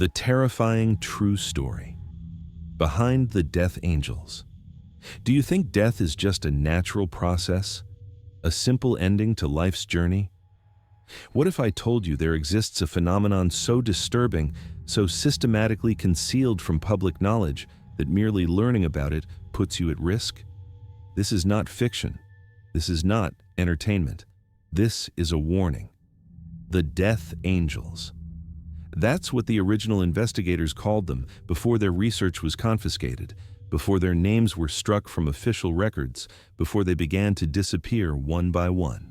The terrifying true story. Behind the death angels. Do you think death is just a natural process? A simple ending to life's journey? What if I told you there exists a phenomenon so disturbing, so systematically concealed from public knowledge, that merely learning about it puts you at risk? This is not fiction. This is not entertainment. This is a warning. The death angels. That's what the original investigators called them before their research was confiscated, before their names were struck from official records, before they began to disappear one by one.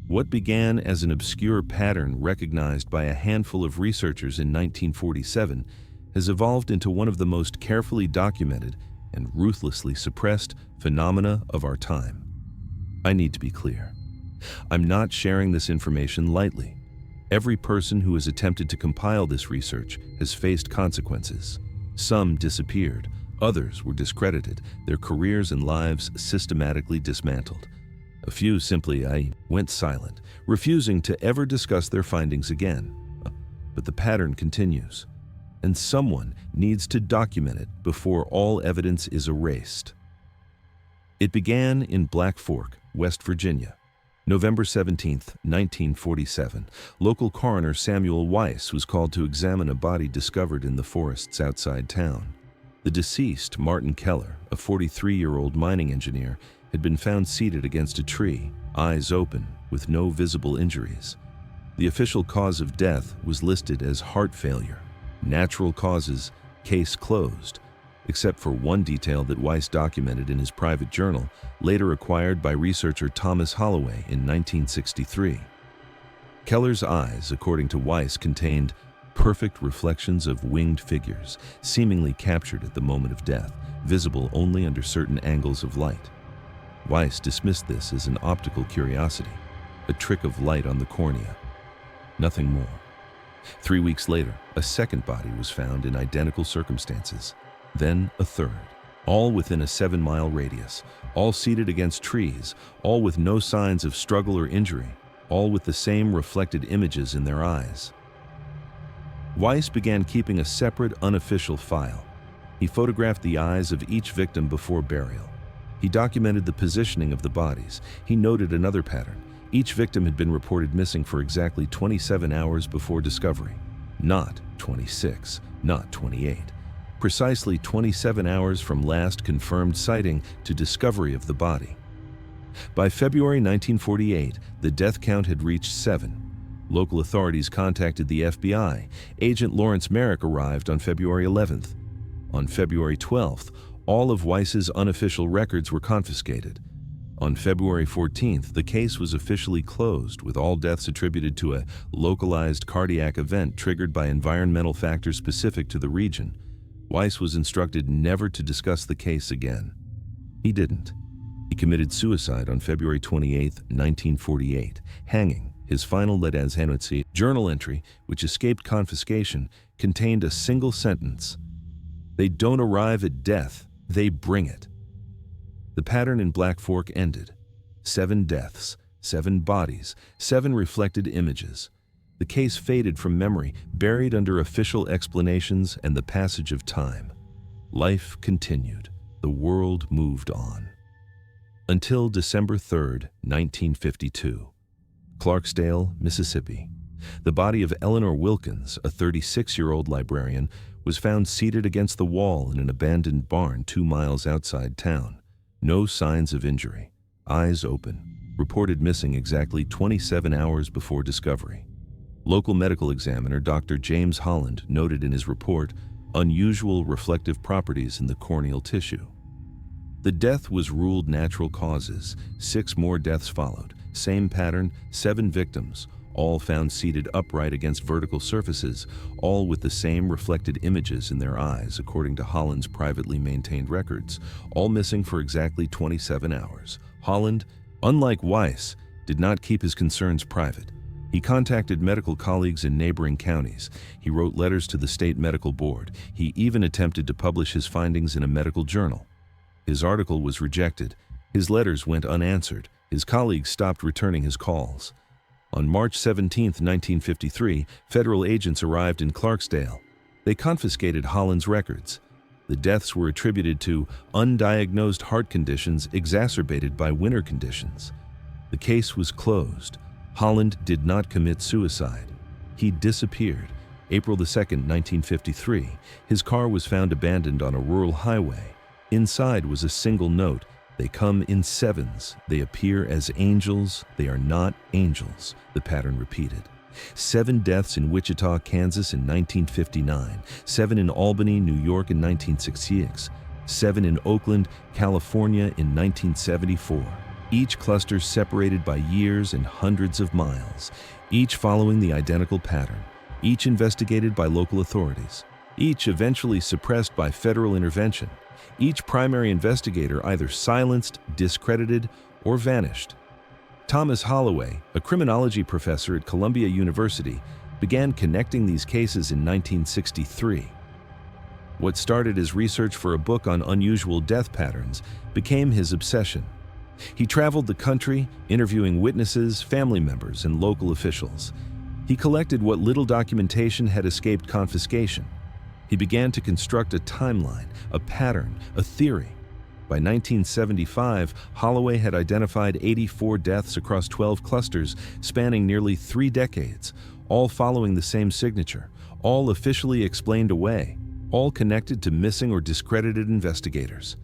What began as an obscure pattern recognized by a handful of researchers in 1947 has evolved into one of the most carefully documented and ruthlessly suppressed phenomena of our time. I need to be clear. I'm not sharing this information lightly. Every person who has attempted to compile this research has faced consequences. Some disappeared, others were discredited, their careers and lives systematically dismantled. A few simply went silent, refusing to ever discuss their findings again. But the pattern continues, and someone needs to document it before all evidence is erased. It began in Black Fork, West Virginia. November 17, 1947, local coroner Samuel Weiss was called to examine a body discovered in the forests outside town. The deceased, Martin Keller, a 43-year-old mining engineer, had been found seated against a tree, eyes open, with no visible injuries. The official cause of death was listed as heart failure. Natural causes, case closed, except for one detail that Weiss documented in his private journal, later acquired by researcher Thomas Holloway in 1963. Keller's eyes, according to Weiss, contained perfect reflections of winged figures, seemingly captured at the moment of death, visible only under certain angles of light. Weiss dismissed this as an optical curiosity, a trick of light on the cornea. Nothing more. 3 weeks later, a second body was found in identical circumstances. Then a third, all within a 7-mile radius, all seated against trees, all with no signs of struggle or injury, all with the same reflected images in their eyes. Weiss began keeping a separate, unofficial file. He photographed the eyes of each victim before burial. He documented the positioning of the bodies. He noted another pattern. Each victim had been reported missing for exactly 27 hours before discovery. Not 26, not 28. Precisely 27 hours from last confirmed sighting to discovery of the body. By February 1948, the death count had reached 7. Local authorities contacted the FBI. Agent Lawrence Merrick arrived on February 11th. On February 12th, all of Weiss's unofficial records were confiscated. On February 14th, the case was officially closed, with all deaths attributed to a localized cardiac event triggered by environmental factors specific to the region. Weiss was instructed never to discuss the case again. He didn't. He committed suicide on February 28, 1948, hanging. His final Ledanzhanutsi journal entry, which escaped confiscation, contained a single sentence: "They don't arrive at death, they bring it." The pattern in Black Fork ended. 7 deaths, 7 bodies, 7 reflected images. The case faded from memory, buried under official explanations and the passage of time. Life continued. The world moved on. Until December 3, 1952. Clarksdale, Mississippi. The body of Eleanor Wilkins, a 36-year-old librarian, was found seated against the wall in an abandoned barn 2 miles outside town. No signs of injury. Eyes open. Reported missing exactly 27 hours before discovery. Local medical examiner Dr. James Holland noted in his report unusual reflective properties in the corneal tissue. The death was ruled natural causes. 6 more deaths followed. Same pattern, 7 victims, all found seated upright against vertical surfaces, all with the same reflected images in their eyes, according to Holland's privately maintained records, all missing for exactly 27 hours. Holland, unlike Weiss, did not keep his concerns private. He contacted medical colleagues in neighboring counties. He wrote letters to the state medical board. He even attempted to publish his findings in a medical journal. His article was rejected. His letters went unanswered. His colleagues stopped returning his calls. On March 17, 1953, federal agents arrived in Clarksdale. They confiscated Holland's records. The deaths were attributed to undiagnosed heart conditions exacerbated by winter conditions. The case was closed. Holland did not commit suicide. He disappeared. April 2, 1953, his car was found abandoned on a rural highway. Inside was a single note: "They come in sevens. They appear as angels. They are not angels," the pattern repeated. 7 deaths in Wichita, Kansas in 1959, 7 in Albany, New York in 1966, 7 in Oakland, California in 1974. Each cluster separated by years and hundreds of miles, each following the identical pattern, each investigated by local authorities, each eventually suppressed by federal intervention. Each primary investigator either silenced, discredited, or vanished. Thomas Holloway, a criminology professor at Columbia University, began connecting these cases in 1963. What started as research for a book on unusual death patterns became his obsession. He traveled the country, interviewing witnesses, family members, and local officials. He collected what little documentation had escaped confiscation. He began to construct a timeline, a pattern, a theory. By 1975, Holloway had identified 84 deaths across 12 clusters spanning nearly 3 decades, all following the same signature, all officially explained away, all connected to missing or discredited investigators.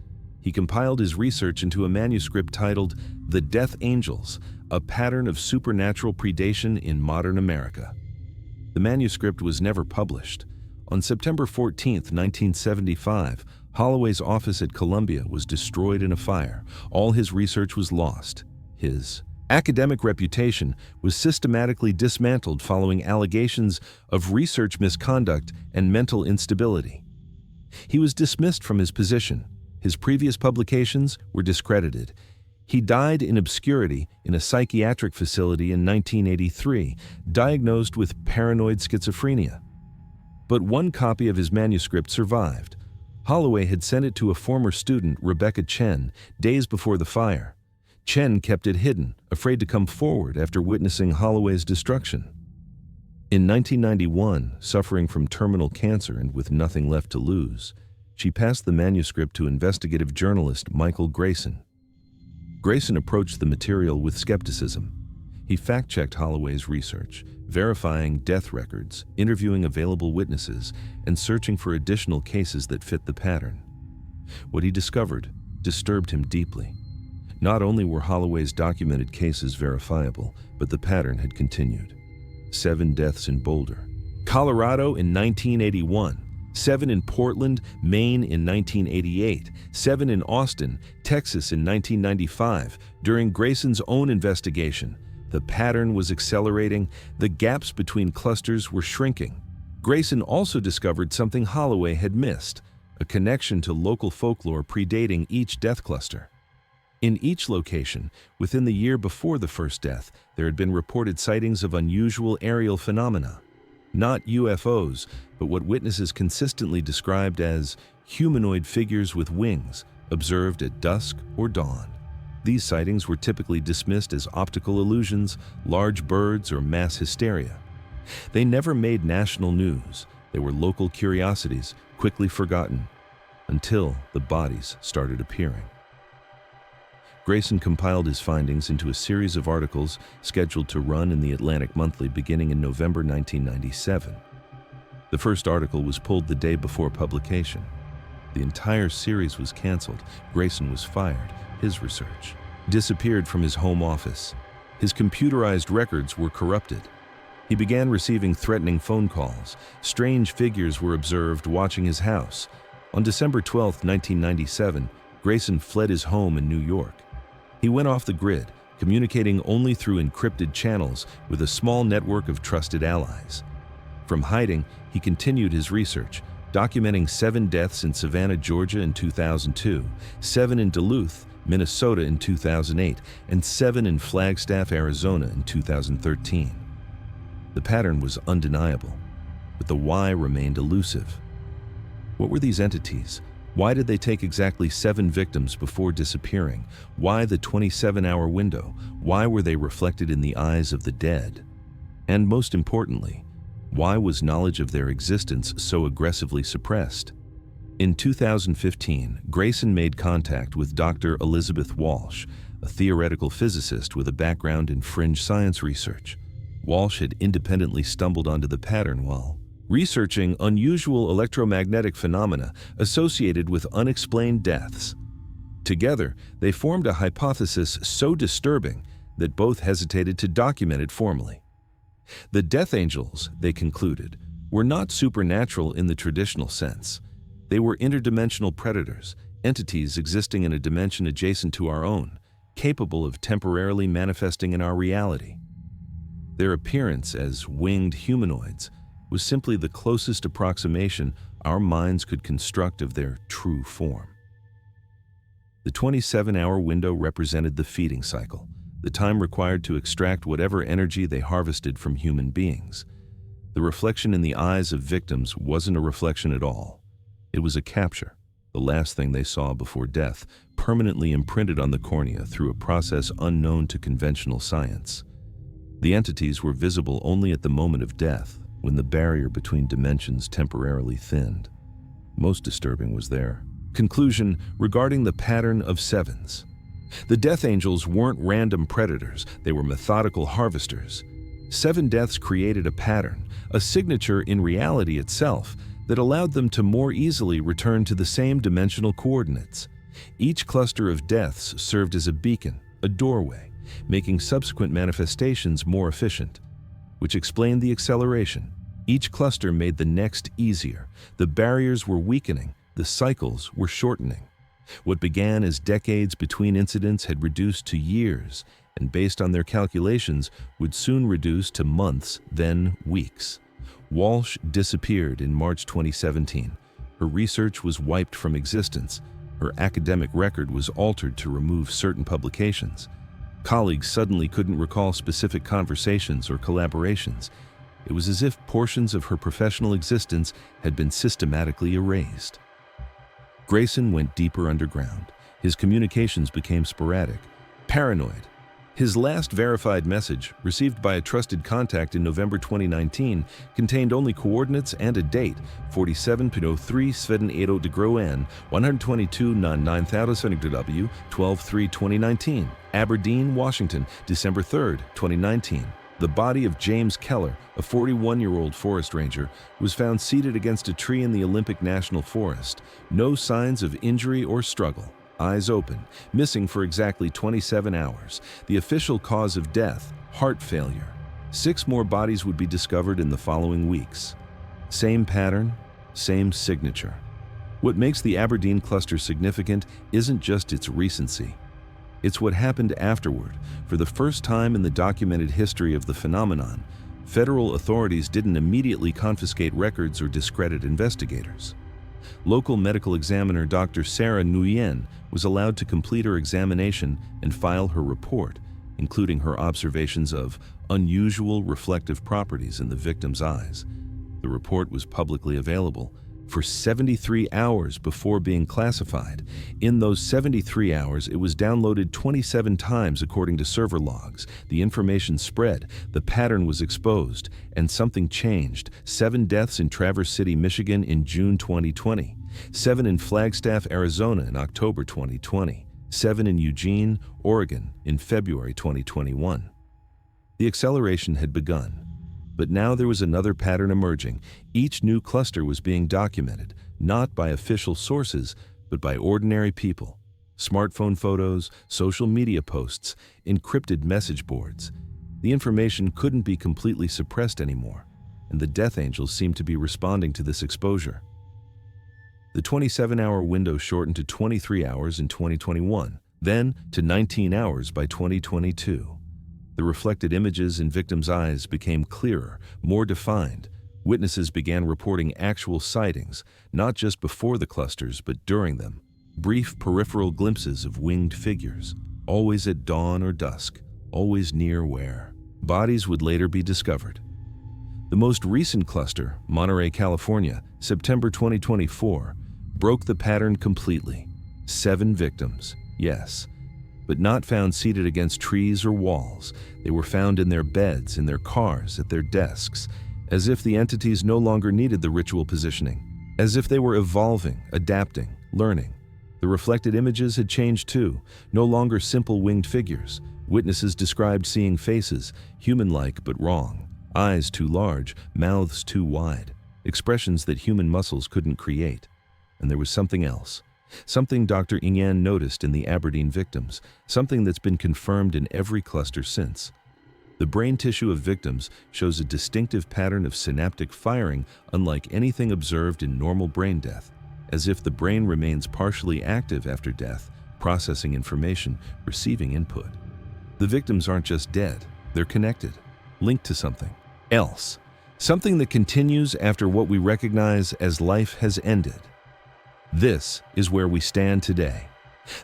He compiled his research into a manuscript titled "The Death Angels: A Pattern of Supernatural Predation in Modern America." The manuscript was never published. On September 14, 1975, Holloway's office at Columbia was destroyed in a fire. All his research was lost. His academic reputation was systematically dismantled following allegations of research misconduct and mental instability. He was dismissed from his position. His previous publications were discredited. He died in obscurity in a psychiatric facility in 1983, diagnosed with paranoid schizophrenia. But one copy of his manuscript survived. Holloway had sent it to a former student, Rebecca Chen, days before the fire. Chen kept it hidden, afraid to come forward after witnessing Holloway's destruction. In 1991, suffering from terminal cancer and with nothing left to lose, she passed the manuscript to investigative journalist Michael Grayson. Grayson approached the material with skepticism. He fact-checked Holloway's research, verifying death records, interviewing available witnesses, and searching for additional cases that fit the pattern. What he discovered disturbed him deeply. Not only were Holloway's documented cases verifiable, but the pattern had continued. 7 deaths in Boulder, Colorado in 1981, 7 in Portland, Maine in 1988, 7 in Austin, Texas in 1995. During Grayson's own investigation, the pattern was accelerating, the gaps between clusters were shrinking. Grayson also discovered something Holloway had missed, a connection to local folklore predating each death cluster. In each location, within the year before the first death, there had been reported sightings of unusual aerial phenomena. Not UFOs, but what witnesses consistently described as humanoid figures with wings, observed at dusk or dawn. These sightings were typically dismissed as optical illusions, large birds, or mass hysteria. They never made national news. They were local curiosities, quickly forgotten, until the bodies started appearing. Grayson compiled his findings into a series of articles scheduled to run in the Atlantic Monthly beginning in November 1997. The first article was pulled the day before publication. The entire series was canceled. Grayson was fired. His research disappeared from his home office. His computerized records were corrupted. He began receiving threatening phone calls. Strange figures were observed watching his house. On December 12, 1997, Grayson fled his home in New York. He went off the grid, communicating only through encrypted channels with a small network of trusted allies. From hiding, he continued his research, documenting 7 deaths in Savannah, Georgia in 2002, 7 in Duluth, Minnesota in 2008, and 7 in Flagstaff, Arizona in 2013. The pattern was undeniable, but the why remained elusive. What were these entities? Why did they take exactly 7 victims before disappearing? Why the 27-hour window? Why were they reflected in the eyes of the dead? And most importantly, Why was knowledge of their existence so aggressively suppressed? In 2015, Grayson made contact with Dr. Elizabeth Walsh, a theoretical physicist with a background in fringe science research. Walsh had independently stumbled onto the pattern while researching unusual electromagnetic phenomena associated with unexplained deaths. Together, they formed a hypothesis so disturbing that both hesitated to document it formally. The death angels, they concluded, were not supernatural in the traditional sense. They were interdimensional predators, entities existing in a dimension adjacent to our own, capable of temporarily manifesting in our reality. Their appearance as winged humanoids was simply the closest approximation our minds could construct of their true form. The 27-hour window represented the feeding cycle, the time required to extract whatever energy they harvested from human beings. The reflection in the eyes of victims wasn't a reflection at all. It was a capture, the last thing they saw before death, permanently imprinted on the cornea through a process unknown to conventional science. The entities were visible only at the moment of death, when the barrier between dimensions temporarily thinned. Most disturbing was their conclusion regarding the pattern of sevens. The death angels weren't random predators, they were methodical harvesters. 7 deaths created a pattern, a signature in reality itself, that allowed them to more easily return to the same dimensional coordinates. Each cluster of deaths served as a beacon, a doorway, making subsequent manifestations more efficient, which explained the acceleration. Each cluster made the next easier. The barriers were weakening, the cycles were shortening. What began as decades between incidents had reduced to years, and based on their calculations, would soon reduce to months, then weeks. Walsh disappeared in March 2017. Her research was wiped from existence. Her academic record was altered to remove certain publications. Colleagues suddenly couldn't recall specific conversations or collaborations. It was as if portions of her professional existence had been systematically erased. Grayson went deeper underground. His communications became sporadic, paranoid. His last verified message, received by a trusted contact in November 2019, contained only coordinates and a date, 47.03.78 de Groen, 122 non 9000 W, 12/3/2019, Aberdeen, Washington, December 3, 2019. The body of James Keller, a 41-year-old forest ranger, was found seated against a tree in the Olympic National Forest. No signs of injury or struggle. Eyes open, missing for exactly 27 hours. The official cause of death, heart failure. 6 more bodies would be discovered in the following weeks. Same pattern, same signature. What makes the Aberdeen cluster significant isn't just its recency. It's what happened afterward. For the first time in the documented history of the phenomenon, federal authorities didn't immediately confiscate records or discredit investigators. Local medical examiner Dr. Sarah Nguyen was allowed to complete her examination and file her report, including her observations of unusual reflective properties in the victim's eyes. The report was publicly available for 73 hours before being classified. In those 73 hours, it was downloaded 27 times according to server logs. The information spread, the pattern was exposed, and something changed. 7 deaths in Traverse City, Michigan in June 2020, 7 in Flagstaff, Arizona in October 2020, 7 in Eugene, Oregon in February 2021. The acceleration had begun. But now there was another pattern emerging. Each new cluster was being documented, not by official sources, but by ordinary people. Smartphone photos, social media posts, encrypted message boards. The information couldn't be completely suppressed anymore, and the death angels seemed to be responding to this exposure. The 27-hour window shortened to 23 hours in 2021, then to 19 hours by 2022. The reflected images in victims' eyes became clearer, more defined. Witnesses began reporting actual sightings, not just before the clusters, but during them. Brief peripheral glimpses of winged figures, always at dawn or dusk, always near where bodies would later be discovered. The most recent cluster, Monterey, California, September 2024, broke the pattern completely. 7 victims, yes, but not found seated against trees or walls. They were found in their beds, in their cars, at their desks, as if the entities no longer needed the ritual positioning, as if they were evolving, adapting, learning. The reflected images had changed too, no longer simple winged figures. Witnesses described seeing faces, human-like but wrong, eyes too large, mouths too wide, expressions that human muscles couldn't create. And there was something else. Something Dr. Ingyan noticed in the Aberdeen victims, something that's been confirmed in every cluster since. The brain tissue of victims shows a distinctive pattern of synaptic firing unlike anything observed in normal brain death, as if the brain remains partially active after death, processing information, receiving input. The victims aren't just dead, they're connected, linked to something else, something that continues after what we recognize as life has ended. This is where we stand today.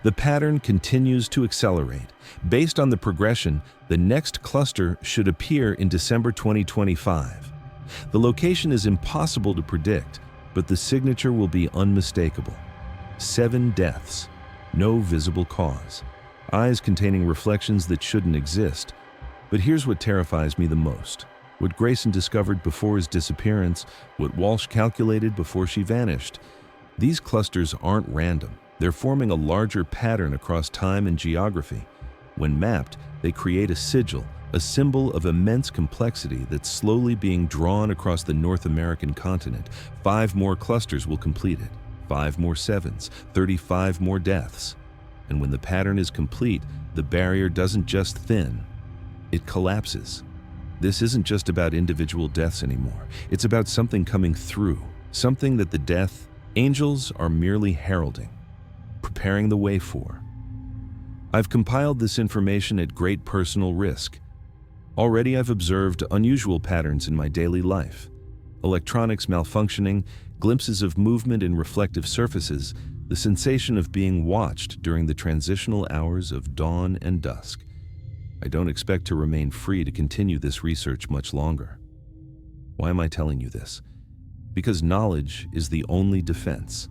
The pattern continues to accelerate. Based on the progression, the next cluster should appear in December 2025. The location is impossible to predict, but the signature will be unmistakable. 7 deaths, no visible cause, eyes containing reflections that shouldn't exist. But here's what terrifies me the most. What Grayson discovered before his disappearance, what Walsh calculated before she vanished. These clusters aren't random. They're forming a larger pattern across time and geography. When mapped, they create a sigil, a symbol of immense complexity that's slowly being drawn across the North American continent. 5 more clusters will complete it. 5 more 7s, 35 more deaths. And when the pattern is complete, the barrier doesn't just thin, it collapses. This isn't just about individual deaths anymore. It's about something coming through, something that the death angels are merely heralding, preparing the way for. I've compiled this information at great personal risk. Already I've observed unusual patterns in my daily life. Electronics malfunctioning, glimpses of movement in reflective surfaces, the sensation of being watched during the transitional hours of dawn and dusk. I don't expect to remain free to continue this research much longer. Why am I telling you this? Because knowledge is the only defense.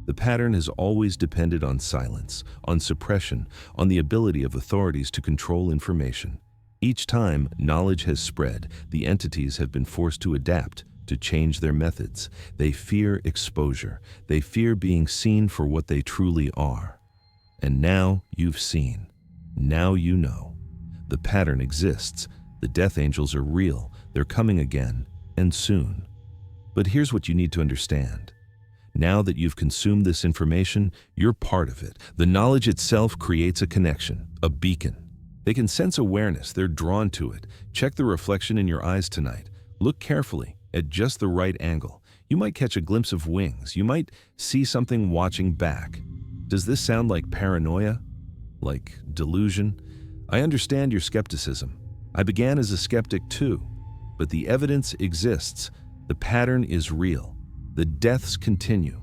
The pattern has always depended on silence, on suppression, on the ability of authorities to control information. Each time knowledge has spread, the entities have been forced to adapt, to change their methods. They fear exposure. They fear being seen for what they truly are. And now you've seen. Now you know. The pattern exists. The death angels are real. They're coming again, and soon. But here's what you need to understand. Now that you've consumed this information, you're part of it. The knowledge itself creates a connection, a beacon. They can sense awareness, they're drawn to it. Check the reflection in your eyes tonight. Look carefully, at just the right angle. You might catch a glimpse of wings. You might see something watching back. Does this sound like paranoia? Like delusion? I understand your skepticism. I began as a skeptic too. But the evidence exists. The pattern is real. The deaths continue.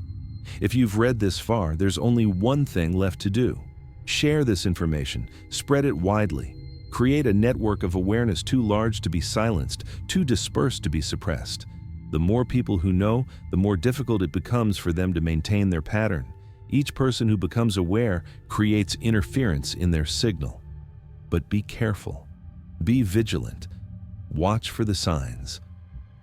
If you've read this far, there's only one thing left to do. Share this information. Spread it widely. Create a network of awareness too large to be silenced, too dispersed to be suppressed. The more people who know, the more difficult it becomes for them to maintain their pattern. Each person who becomes aware creates interference in their signal. But be careful. Be vigilant. Watch for the signs.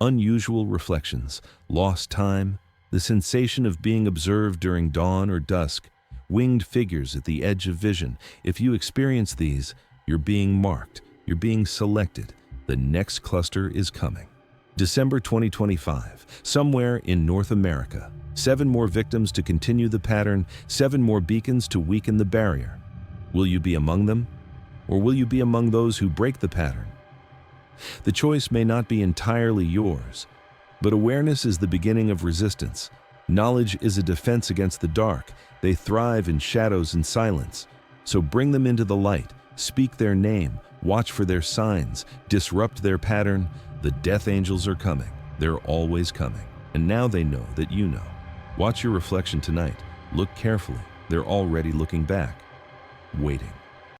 Unusual reflections, lost time, the sensation of being observed during dawn or dusk, winged figures at the edge of vision. If you experience these, you're being marked, you're being selected. The next cluster is coming. December 2025, somewhere in North America. 7 more victims to continue the pattern, 7 more beacons to weaken the barrier. Will you be among them? Or will you be among those who break the pattern? The choice may not be entirely yours, but awareness is the beginning of resistance. Knowledge is a defense against the dark. They thrive in shadows and silence. So bring them into the light, speak their name, watch for their signs, disrupt their pattern. The death angels are coming. They're always coming. And now they know that you know. Watch your reflection tonight. Look carefully. They're already looking back, waiting.